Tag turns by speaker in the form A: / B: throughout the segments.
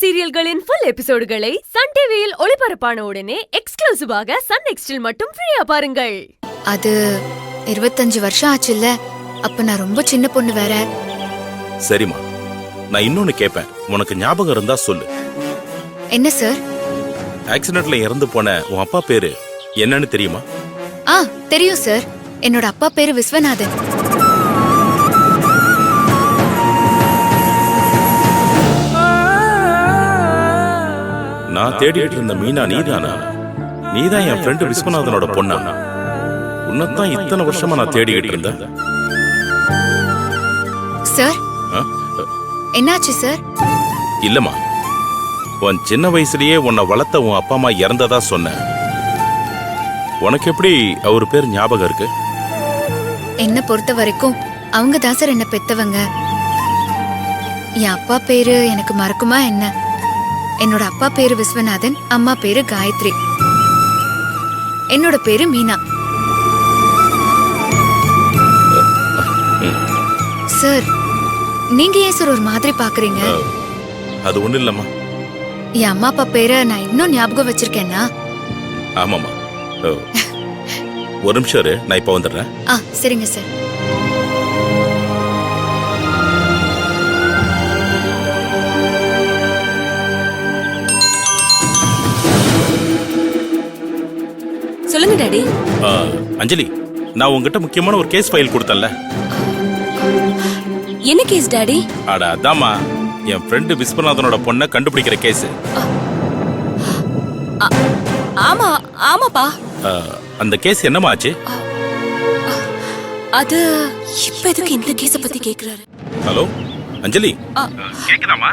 A: சீரியல்களின் full எபிசோடுகளை Sun டிவியில் ஒளிபரப்பான உடனே எக்ஸ்க்ளூசிவாக சன் நெக்ஸ்டில் மட்டும் ஃப்ரீயா பாருங்கள்.
B: அது 25 வருஷம் ஆச்சுல்ல, அப்ப நான் ரொம்ப சின்ன பொண்ணு வேற.
C: சரிம்மா, நான் இன்னொன்னு கேட்பேன், உனக்கு ஞாபகம் இருந்தா சொல்லு.
B: என்ன சார்?
C: ஆக்சிடென்ட்ல இறந்து போன உன் அப்பா பேரு என்னன்னு தெரியுமா?
B: தெரியும் சார். என்னோட அப்பா பேரு விஸ்வநாதன்.
C: நான் தேடிட்டு இருந்த மீனா நீதானா? நீதான் என் ஃப்ரெண்டு விஸ்வநாதனோட பொண்ணா? உன்னதான் இத்தனை வருஷமா நான் தேடிக்கிட்டு இருந்தேன்.
B: சார், என்னாச்சு சார்?
C: இல்லம்மா, உன் சின்ன வயசுலயே உன்னை வளர்த்த உன் அப்பா அம்மா இறந்ததா சொன்ன. உனக்கு எப்படி அவர் பேர் ஞாபகம் இருக்கு?
B: என்ன பொறுத்த வரைக்கும் அவங்க தான் சார் என்ன பெத்தவங்க. என் அப்பா பேரு எனக்கு மறக்குமா என்ன? என்னோட அப்பா பேரு விஸ்வநாதன், அம்மா பேரு காயத்ரி, என்னோட பேரு மீனா. சார், நீங்க ஏன் சார் ஒரு மாதிரி பாக்குறீங்க?
C: அது ஒண்ணு இல்லம்மா,
B: என் அம்மா அப்பா பேரை நான் இன்னும் ஞாபகம் வச்சிருக்கேன்னா?
C: ஆமாமா, ஒரு நிமிஷம் இரு, நான் இப்ப வந்துடுறேன்.
B: சரிங்க சார்.
A: சொல்லுங்க டாடி.
C: அஞ்சலி, நான் உங்ககிட்ட முக்கியமான ஒரு கேஸ் ஃபைல் கொடுத்தேன்ல.
A: என்ன கேஸ் டாடி?
C: அட அதாம்மா, என் ஃப்ரெண்டு விஸ்வநாதனோட பொண்ணை கண்டுபிடிக்கிற கேஸ்.
A: ஆமா ஆமாப்பா.
C: அந்த கேஸ் என்னமா ஆச்சு?
A: அது இப்ப எதுக்கு இந்த கேஸ பத்தி கேக்குறாரு?
C: ஹலோ அஞ்சலி, கேக்குதாமா?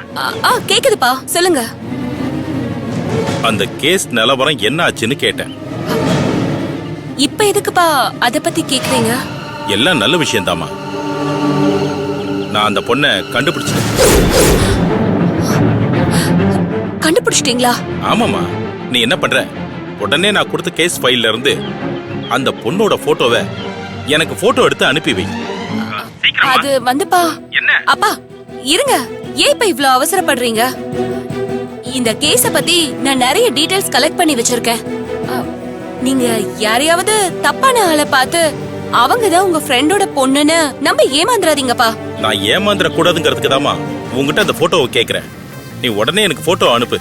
A: கேக்குதுப்பா, சொல்லுங்க.
C: அந்த கேஸ் நிலவரம் என்ன ஆச்சுன்னு கேட்டேன்.
A: இப்ப எதுக்குப்பா அத பத்தி கேக்குறீங்க?
C: எல்லாம் நல்ல விஷயம் தாமா. நான் அந்த பொண்ணை கண்டுபிடிச்சிட்டேன்.
A: கண்டுபிடிச்சிட்டீங்களா?
C: ஆமாமா. நீ என்ன பண்ற? உடனே நான் கொடுத்த கேஸ் ஃபைல்ல இருந்து அந்த பொண்ணோட போட்டோவை எனக்கு போட்டோ எடுத்து அனுப்பி வை.
A: அது வந்துப்பா.
C: என்ன?
A: அப்பா இருங்க, ஏன் இப்ப இவ்ளோ அவசரப்படுறீங்க? இந்த கேஸ பத்தி நான் நிறைய டீடைல்ஸ் கலெக்ட் பண்ணி வச்சிருக்கேன். நீங்க யாரையாவது தப்பான ஆளை பார்த்து அவங்கதான் உங்க ஃப்ரெண்டோட பொண்ணுன்னு நம்ப ஏமாந்துறாதீங்கப்பா.
C: நான் ஏமாந்துற கூடாதுங்கிறதுக்கு தாமா உங்ககிட்ட அந்த போட்டோவை கேக்குறேன். நீ உடனே எனக்கு போட்டோ அனுப்பு.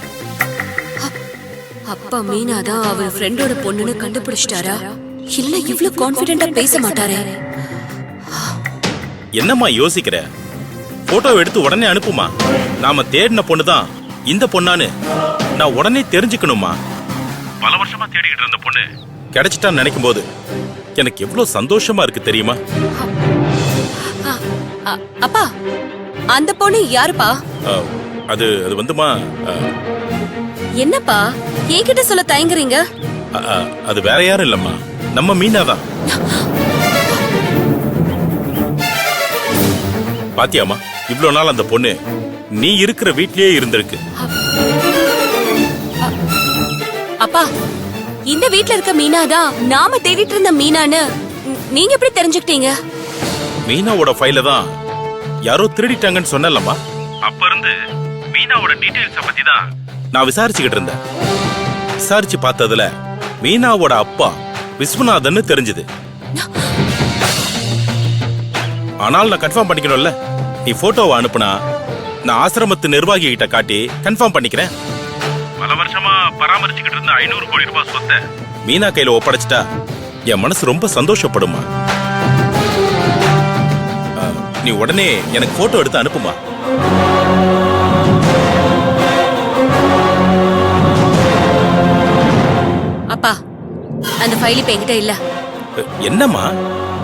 A: அப்பா மீனா தான் அவர் ஃப்ரெண்டோட பொண்ணுன்னு கண்டுபிடிச்சிட்டாரா? இல்ல இவ்ளோ கான்ஃபிடென்ட்டா பேச மாட்டாரே.
C: என்னம்மா யோசிக்கிற? போட்டோ எடுத்து உடனே அனுப்புமா. நாம தேடின பொண்ணுதான் இந்த பொண்ணான்னு நான் உடனே தெரிஞ்சுக்கணுமா. பல வருஷமா தேடிக்கிட்டு இருந்த பொண்ணு கிடைச்சிட்டான்னு நினைக்கும் போது எனக்கு எவ்வளவு சந்தோஷமா இருக்கு தெரியுமா?
A: அப்பா, அந்த பொண்ணு யாருப்பா?
C: அது வந்துமா,
A: என்னப்பா என்கிட்ட சொல்ல தயங்குறீங்க?
C: அது வேற யாரும் இல்லம்மா, நம்ம மீனா தான். பாத்தியாமா, இவ்வளவு நாள் அந்த பொண்ணு நீ இருக்கிற வீட்லயே இருந்திருக்கு.
A: அப்பா, இந்த வீட்ல இருக்க மீனா தான் நாம தேடிட்டு இருந்த மீனான்னு நீங்க எப்படி தெரிஞ்சுக்கிட்டீங்க?
C: மீனாவோட ஃபைல தான் யாரோ திருடிட்டாங்கன்னு சொன்னலம்மா. அப்ப இருந்து மீனாவோட டீடைல்ஸ் பத்தி தான் நான் விசாரிச்சுக்கிட்டு இருந்தேன். விசாரிச்சு பார்த்ததுல மீனாவோட அப்பா விஸ்வநாதன் தெரிஞ்சது. ஆனால் நான் கன்ஃபார்ம் பண்ணிக்கணும்ல. நீ போட்டோவை அனுப்புனா நான் ஆசிரமத்து நிர்வாகி கிட்ட காட்டி கன்ஃபார்ம் பண்ணிக்கிறேன். பல வருஷமா பராமரிச்சுக்கிட்டு இருந்த 500 கோடி ரூபாய் சொத்தை மீனா கையில ஒப்படைச்சிட்டா என் மனசு ரொம்ப சந்தோஷப்படுமா. நீ உடனே எனக்கு போட்டோ எடுத்து அனுப்புமா.
A: அப்பா, அந்த ஃபைல் இப்ப என்கிட்ட இல்ல.
C: என்னம்மா,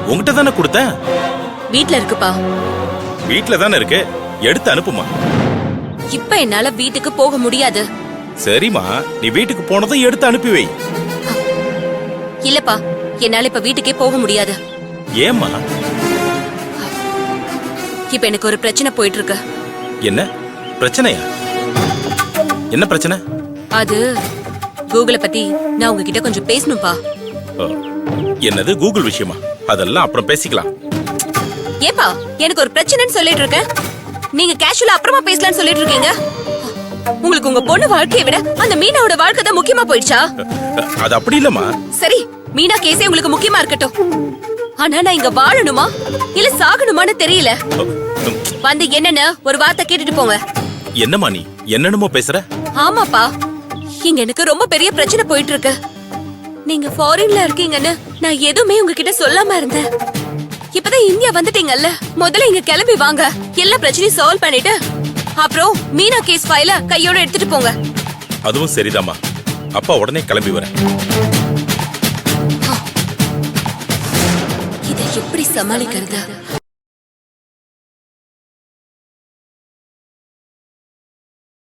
C: உங்ககிட்ட தானே கொடுத்தேன்.
A: வீட்ல இருக்குப்பா.
C: வீட்ல தானே இருக்கு, எடுத்து அனுப்புமா.
A: இப்ப என்னால வீட்டுக்கு போக முடியாது.
C: சரிம்மா, நீ வீட்டுக்கு போனதும் எடுத்து அனுப்பி வை.
A: இல்லப்பா, என்னால இப்ப வீட்டுக்கே போக முடியாது.
C: ஏம்மா?
A: இப்ப எனக்கு ஒரு பிரச்சனை போயிட்டு இருக்கு.
C: என்ன பிரச்சனையா? என்ன பிரச்சனை?
A: அது கூகுளை பத்தி நான் உங்ககிட்ட கொஞ்சம் பேசணும்பா.
C: என்னது கூகுள் விஷயமா? அதெல்லாம் அப்புறம் பேசிக்கலாம்.
A: ஏப்பா, எனக்கு ஒரு பிரச்சனைன்னு சொல்லிட்டு இருக்கேன், நீங்க கேஷுவலா அப்புறமா பேசலாம்னு சொல்லிட்டு இருக்கீங்க. உங்களுக்கு உங்க பொண்ணு வாழ்க்கையை விட அந்த மீனாவோட வாழ்க்கை தான் முக்கியமா போயிடுச்சா?
C: அது அப்படி இல்லம்மா.
A: சரி, மீனா கேஸே உங்களுக்கு முக்கியமா இருக்கட்டும். ஆனா நான் இங்க வாழணுமா இல்ல சாகணுமான்னு தெரியல. வந்து என்னன்னு ஒரு வார்த்தை கேட்டுட்டு போங்க.
C: என்னம்மா நீ என்னென்னமோ பேசுற?
A: ஆமாப்பா, இங்க எனக்கு ரொம்ப பெரிய பிரச்சனை போயிட்டு இருக்கு. நீங்க ஃபாரின்ல இருக்கீங்கன்னு நான் எதுவுமே உங்ககிட்ட சொல்லாம இருந்தேன். இப்பதான் இந்தியா வந்துட்டீங்கல்ல, முதல்ல இங்க கிளம்பி வாங்க. எல்லா பிரச்சனையும் சால்வ் பண்ணிட்டு அப்புறம் மீனா கேஸ் ஃபைல கையோட எடுத்துட்டு போங்க.
C: அதுவும் சரிதாம்மா. அப்பா உடனே கிளம்பி வரேன்.
A: இதை எப்படி சமாளிக்கிறது?